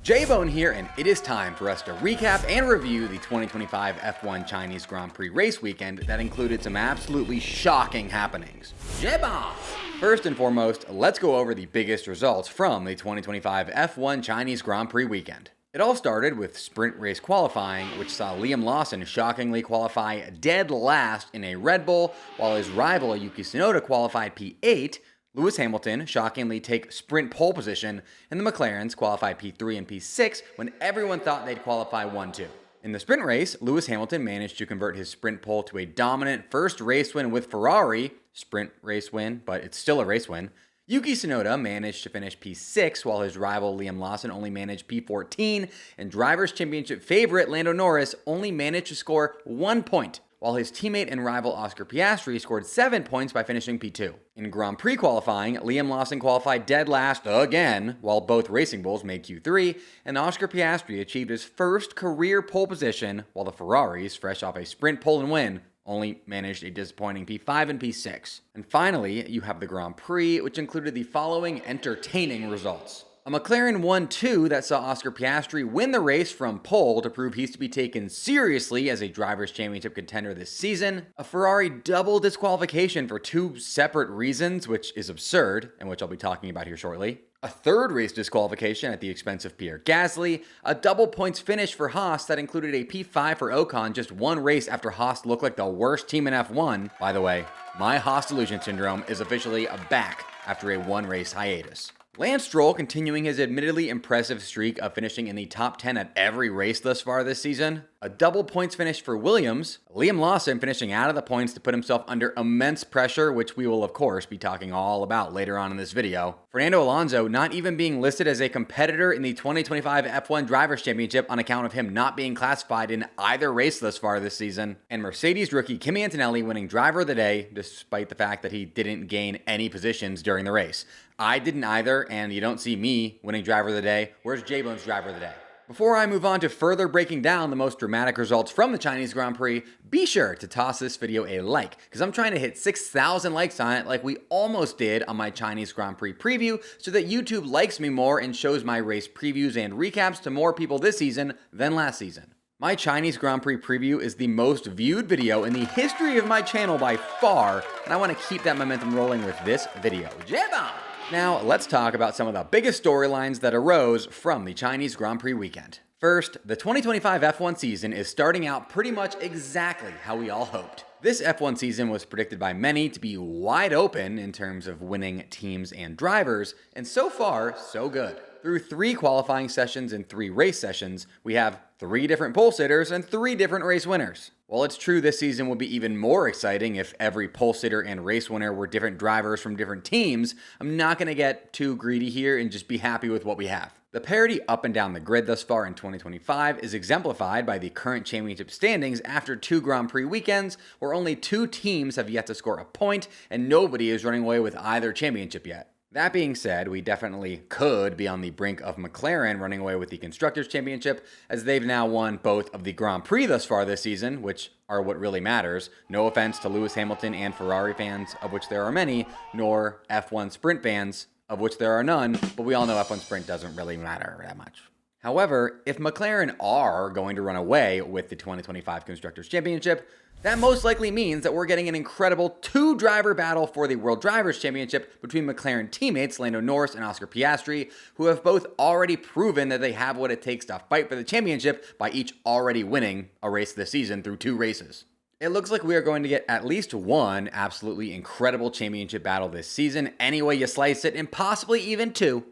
Bone here, and it is time for us to recap and review the 2025 F1 Chinese Grand Prix race weekend that included some absolutely shocking happenings. Bone! First and foremost, let's go over the biggest results from the 2025 F1 Chinese Grand Prix weekend. It all started with sprint race qualifying, which saw Liam Lawson shockingly qualify dead last in a Red Bull, while his rival Yuki Tsunoda qualified P8, Lewis Hamilton shockingly take sprint pole position, and the McLarens qualify P3 and P6 when everyone thought they'd qualify 1-2. In the sprint race, Lewis Hamilton managed to convert his sprint pole to a dominant first race win with Ferrari, sprint race win, but it's still a race win. Yuki Tsunoda managed to finish P6 while his rival Liam Lawson only managed P14, and Drivers' Championship favorite Lando Norris only managed to score 1 point, while his teammate and rival Oscar Piastri scored 7 points by finishing P2. In Grand Prix qualifying, Liam Lawson qualified dead last again, while both Racing Bulls made Q3, and Oscar Piastri achieved his first career pole position, while the Ferraris, fresh off a sprint pole and win, only managed a disappointing P5 and P6. And finally, you have the Grand Prix, which included the following entertaining results. A McLaren 1-2 that saw Oscar Piastri win the race from pole to prove he's to be taken seriously as a Drivers' Championship contender this season. A Ferrari double disqualification for 2 separate reasons, which is absurd, and which I'll be talking about here shortly. A third race disqualification at the expense of Pierre Gasly. A double points finish for Haas that included a P5 for Ocon just 1 race after Haas looked like the worst team in F1. By the way, my Haas delusion syndrome is officially back after a 1 race hiatus. Lance Stroll continuing his admittedly impressive streak of finishing in the top 10 at every race thus far this season. A double points finish for Williams. Liam Lawson finishing out of the points to put himself under immense pressure, which we will of course be talking all about later on in this video. Fernando Alonso not even being listed as a competitor in the 2025 F1 Drivers' Championship on account of him not being classified in either race thus far this season. And Mercedes rookie Kimi Antonelli winning Driver of the Day, despite the fact that he didn't gain any positions during the race. I didn't either, and you don't see me winning Driver of the Day. Where's Bone's Driver of the Day? Before I move on to further breaking down the most dramatic results from the Chinese Grand Prix, be sure to toss this video a like, because I'm trying to hit 6,000 likes on it like we almost did on my Chinese Grand Prix preview, so that YouTube likes me more and shows my race previews and recaps to more people this season than last season. My Chinese Grand Prix preview is the most viewed video in the history of my channel by far, and I want to keep that momentum rolling with this video. Bone! Now, let's talk about some of the biggest storylines that arose from the Chinese Grand Prix weekend. First, the 2025 F1 season is starting out pretty much exactly how we all hoped. This F1 season was predicted by many to be wide open in terms of winning teams and drivers, and so far, so good. Through 3 qualifying sessions and 3 race sessions, we have 3 different pole sitters and 3 different race winners. While it's true this season would be even more exciting if every pole sitter and race winner were different drivers from different teams, I'm not going to get too greedy here and just be happy with what we have. The parity up and down the grid thus far in 2025 is exemplified by the current championship standings after 2 Grand Prix weekends, where only 2 teams have yet to score a point and nobody is running away with either championship yet. That being said, we definitely could be on the brink of McLaren running away with the Constructors' Championship, as they've now won both of the Grand Prix thus far this season, which are what really matters. No offense to Lewis Hamilton and Ferrari fans, of which there are many, nor F1 Sprint fans, of which there are none, but we all know F1 Sprint doesn't really matter that much. However, if McLaren are going to run away with the 2025 Constructors' Championship, that most likely means that we're getting an incredible 2-driver battle for the World Drivers' Championship between McLaren teammates Lando Norris and Oscar Piastri, who have both already proven that they have what it takes to fight for the championship by each already winning a race this season through 2 races. It looks like we are going to get at least 1 absolutely incredible championship battle this season, any way you slice it, and possibly even 2.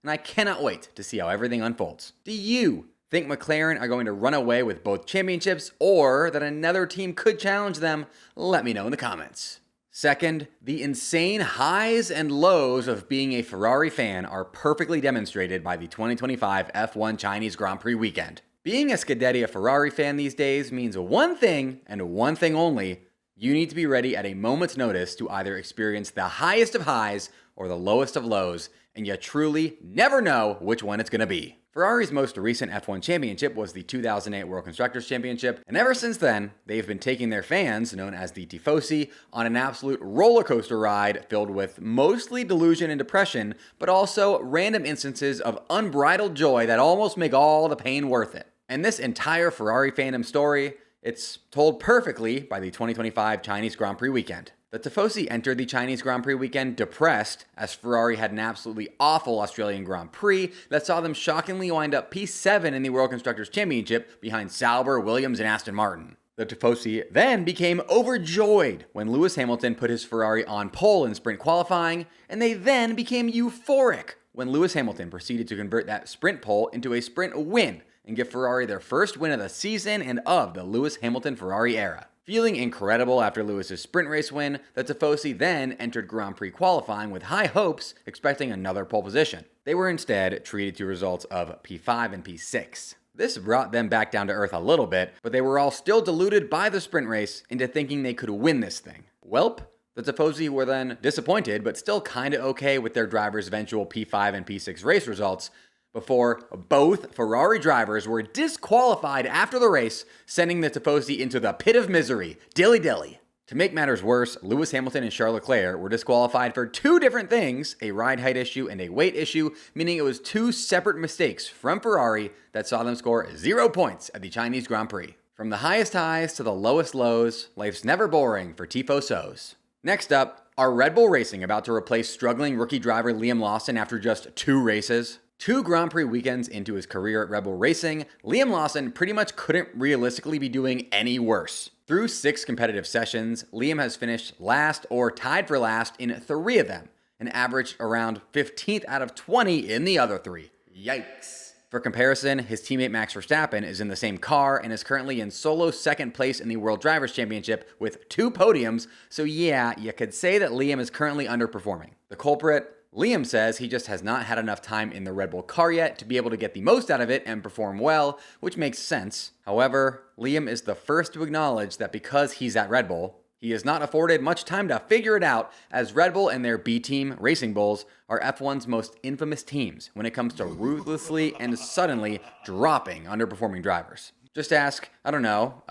And I cannot wait to see how everything unfolds. Do you think McLaren are going to run away with both championships, or that another team could challenge them? Let me know in the comments. Second, the insane highs and lows of being a Ferrari fan are perfectly demonstrated by the 2025 F1 Chinese Grand Prix weekend. Being a Scuderia Ferrari fan these days means one thing and one thing only: you need to be ready at a moment's notice to either experience the highest of highs or the lowest of lows, and you truly never know which one it's going to be. Ferrari's most recent F1 championship was the 2008 World Constructors' Championship, and ever since then, they've been taking their fans, known as the Tifosi, on an absolute roller coaster ride filled with mostly delusion and depression, but also random instances of unbridled joy that almost make all the pain worth it. And this entire Ferrari fandom story, it's told perfectly by the 2025 Chinese Grand Prix weekend. The Tifosi entered the Chinese Grand Prix weekend depressed, as Ferrari had an absolutely awful Australian Grand Prix that saw them shockingly wind up P7 in the World Constructors' Championship behind Sauber, Williams, and Aston Martin. The Tifosi then became overjoyed when Lewis Hamilton put his Ferrari on pole in sprint qualifying, and they then became euphoric when Lewis Hamilton proceeded to convert that sprint pole into a sprint win and give Ferrari their first win of the season and of the Lewis Hamilton Ferrari era. Feeling incredible after Lewis's sprint race win, the Tifosi then entered Grand Prix qualifying with high hopes, expecting another pole position. They were instead treated to results of P5 and P6. This brought them back down to earth a little bit, but they were all still deluded by the sprint race into thinking they could win this thing. Welp, the Tifosi were then disappointed, but still kinda okay with their drivers' eventual P5 and P6 race results, before both Ferrari drivers were disqualified after the race, sending the Tifosi into the pit of misery. Dilly dilly. To make matters worse, Lewis Hamilton and Charles Leclerc were disqualified for two different things, a ride height issue and a weight issue, meaning it was two separate mistakes from Ferrari that saw them score 0 points at the Chinese Grand Prix. From the highest highs to the lowest lows, life's never boring for Tifosos. Next up, are Red Bull Racing about to replace struggling rookie driver Liam Lawson after just 2 races? 2 Grand Prix weekends into his career at Red Bull Racing, Liam Lawson pretty much couldn't realistically be doing any worse. Through 6 competitive sessions, Liam has finished last or tied for last in 3 of them, and averaged around 15th out of 20 in the other 3. Yikes. For comparison, his teammate Max Verstappen is in the same car and is currently in solo 2nd place in the World Drivers' Championship with 2 podiums, so yeah, you could say that Liam is currently underperforming. The culprit? Liam says he just has not had enough time in the Red Bull car yet to be able to get the most out of it and perform well, which makes sense. However, Liam is the first to acknowledge that because he's at Red Bull, he is not afforded much time to figure it out, as Red Bull and their B team, Racing Bulls, are F1's most infamous teams when it comes to ruthlessly and suddenly dropping underperforming drivers. Just ask, I don't know,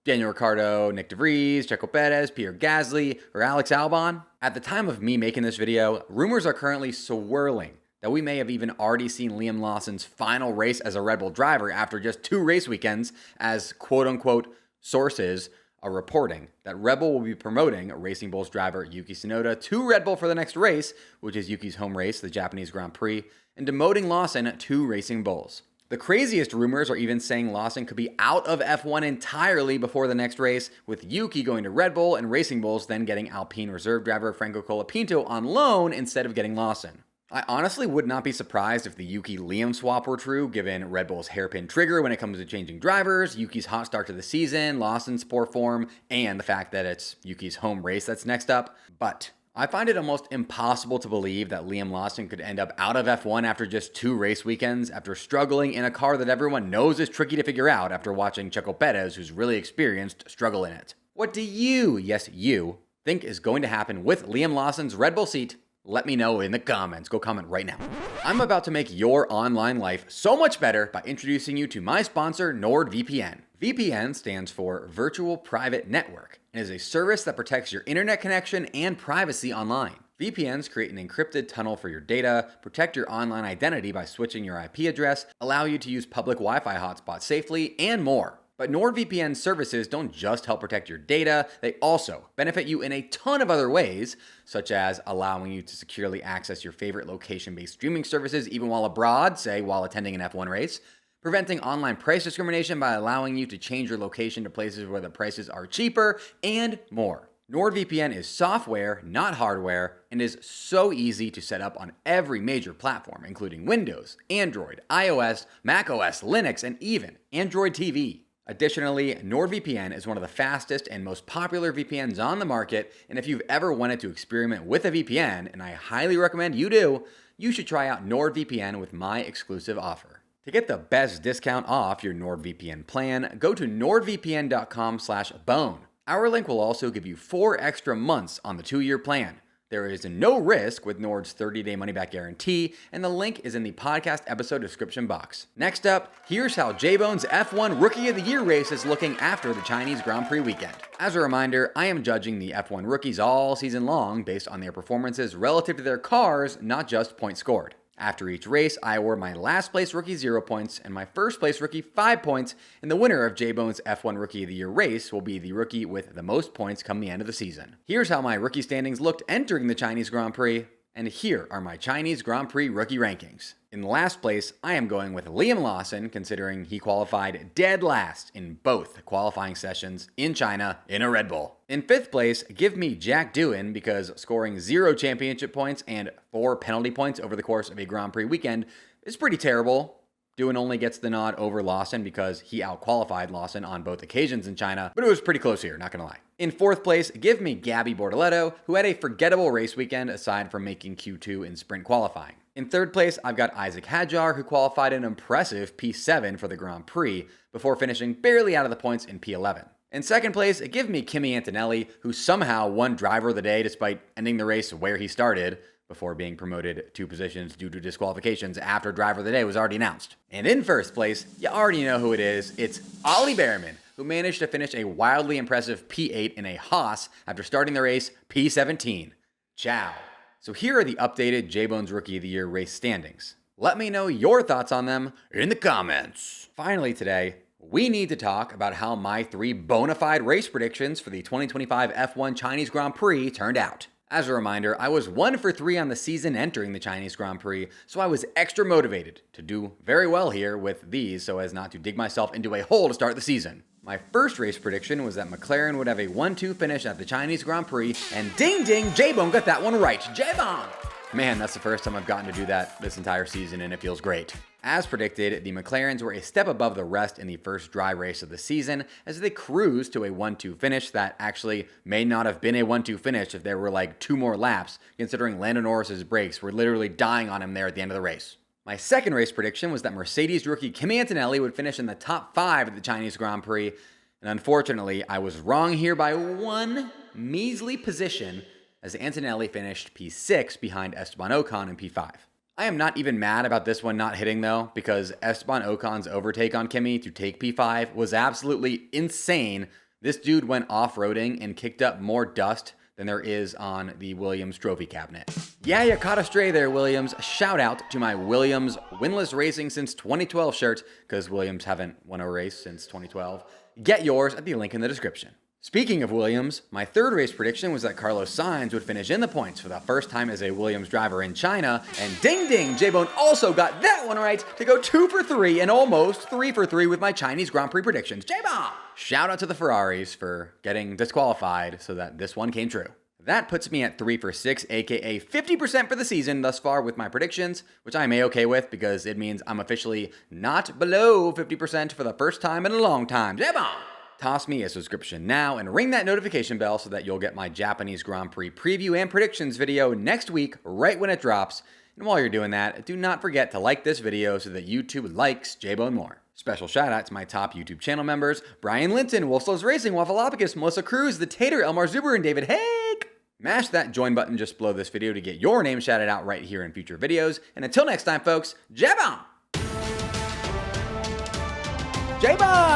Daniel Ricciardo, Nick DeVries, Checo Perez, Pierre Gasly, or Alex Albon. At the time of me making this video, rumors are currently swirling that we may have even already seen Liam Lawson's final race as a Red Bull driver after just 2 race weekends, as quote-unquote sources are reporting that Red Bull will be promoting Racing Bulls driver Yuki Tsunoda to Red Bull for the next race, which is Yuki's home race, the Japanese Grand Prix, and demoting Lawson to Racing Bulls. The craziest rumors are even saying Lawson could be out of F1 entirely before the next race, with Yuki going to Red Bull and Racing Bulls then getting Alpine reserve driver Franco Colapinto on loan instead of getting Lawson. I honestly would not be surprised if the Yuki-Liam swap were true, given Red Bull's hairpin trigger when it comes to changing drivers, Yuki's hot start to the season, Lawson's poor form, and the fact that it's Yuki's home race that's next up. But I find it almost impossible to believe that Liam Lawson could end up out of F1 after just 2 race weekends, after struggling in a car that everyone knows is tricky to figure out after watching Checo Perez, who's really experienced, struggle in it. What do you, yes you, think is going to happen with Liam Lawson's Red Bull seat? Let me know in the comments. Go comment right now. I'm about to make your online life so much better by introducing you to my sponsor, NordVPN. VPN stands for Virtual Private Network and is a service that protects your internet connection and privacy online. VPNs create an encrypted tunnel for your data, protect your online identity by switching your IP address, allow you to use public Wi-Fi hotspots safely, and more. But NordVPN services don't just help protect your data, they also benefit you in a ton of other ways, such as allowing you to securely access your favorite location-based streaming services even while abroad, say while attending an F1 race, preventing online price discrimination by allowing you to change your location to places where the prices are cheaper, and more. NordVPN is software, not hardware, and is so easy to set up on every major platform, including Windows, Android, iOS, macOS, Linux, and even Android TV. Additionally, NordVPN is one of the fastest and most popular VPNs on the market, and if you've ever wanted to experiment with a VPN, and I highly recommend you do, you should try out NordVPN with my exclusive offer. To get the best discount off your NordVPN plan, go to nordvpn.com/bone. Our link will also give you 4 extra months on the 2-year plan. There is no risk with Nord's 30-day money-back guarantee, and the link is in the podcast episode description box. Next up, here's how J-Bone's F1 Rookie of the Year race is looking after the Chinese Grand Prix weekend. As a reminder, I am judging the F1 rookies all season long based on their performances relative to their cars, not just points scored. After each race, I award my last place rookie 0 points and my first place rookie 5 points, and the winner of J-Bone's F1 Rookie of the Year race will be the rookie with the most points come the end of the season. Here's how my rookie standings looked entering the Chinese Grand Prix, and here are my Chinese Grand Prix rookie rankings. In last place, I am going with Liam Lawson, considering he qualified dead last in both qualifying sessions in China in a Red Bull. In fifth place, give me Jack Doohan, because scoring 0 championship points and 4 penalty points over the course of a Grand Prix weekend is pretty terrible. Doohan only gets the nod over Lawson because he out-qualified Lawson on both occasions in China, but it was pretty close here, not gonna lie. In fourth place, give me Gabby Bortoleto, who had a forgettable race weekend aside from making Q2 in sprint qualifying. In third place, I've got Isaac Hadjar, who qualified an impressive P7 for the Grand Prix before finishing barely out of the points in P11. In second place, give me Kimi Antonelli, who somehow won Driver of the Day despite ending the race where he started, before being promoted 2 positions due to disqualifications after Driver of the Day was already announced. And in first place, you already know who it is. It's Ollie Behrman, who managed to finish a wildly impressive P8 in a Haas after starting the race P17. Ciao. So here are the updated J-Bone's Rookie of the Year race standings. Let me know your thoughts on them in the comments. Finally today, we need to talk about how my 3 bona-fide race predictions for the 2025 F1 Chinese Grand Prix turned out. As a reminder, I was 1 for 3 on the season entering the Chinese Grand Prix, so I was extra motivated to do very well here with these so as not to dig myself into a hole to start the season. My first race prediction was that McLaren would have a 1-2 finish at the Chinese Grand Prix, and ding ding, J-Bone got that one right. J-Bone! Man, that's the first time I've gotten to do that this entire season, and it feels great. As predicted, the McLarens were a step above the rest in the first dry race of the season as they cruised to a 1-2 finish that actually may not have been a 1-2 finish if there were like 2 more laps, considering Lando Norris's brakes were literally dying on him there at the end of the race. My second race prediction was that Mercedes rookie Kimi Antonelli would finish in the top 5 at the Chinese Grand Prix, and unfortunately, I was wrong here by 1 measly position as Antonelli finished P6 behind Esteban Ocon in P5. I am not even mad about this one not hitting though, because Esteban Ocon's overtake on Kimi to take P5 was absolutely insane. This dude went off-roading and kicked up more dust than there is on the Williams trophy cabinet. Yeah, you caught a stray there, Williams. Shout out to my Williams winless racing since 2012 shirt, because Williams haven't won a race since 2012. Get yours at the link in the description. Speaking of Williams, my third race prediction was that Carlos Sainz would finish in the points for the first time as a Williams driver in China, and ding ding, J-Bone also got that one right to go 2 for 3 and almost 3 for 3 with my Chinese Grand Prix predictions. J-Bone! Shout out to the Ferraris for getting disqualified so that this one came true. That puts me at 3 for 6, aka 50% for the season thus far with my predictions, which I'm a-okay with because it means I'm officially not below 50% for the first time in a long time. J-Bone! Toss me a subscription now and ring that notification bell so that you'll get my Japanese Grand Prix preview and predictions video next week, right when it drops. And while you're doing that, do not forget to like this video so that YouTube likes J-Bone more. Special shout out to my top YouTube channel members, Brian Linton, Wolfslows Racing, Waffleopicus, Melissa Cruz, The Tater, Elmar Zuber, and David Haig. Mash that join button just below this video to get your name shouted out right here in future videos. And until next time, folks, J-Bone! J-Bone!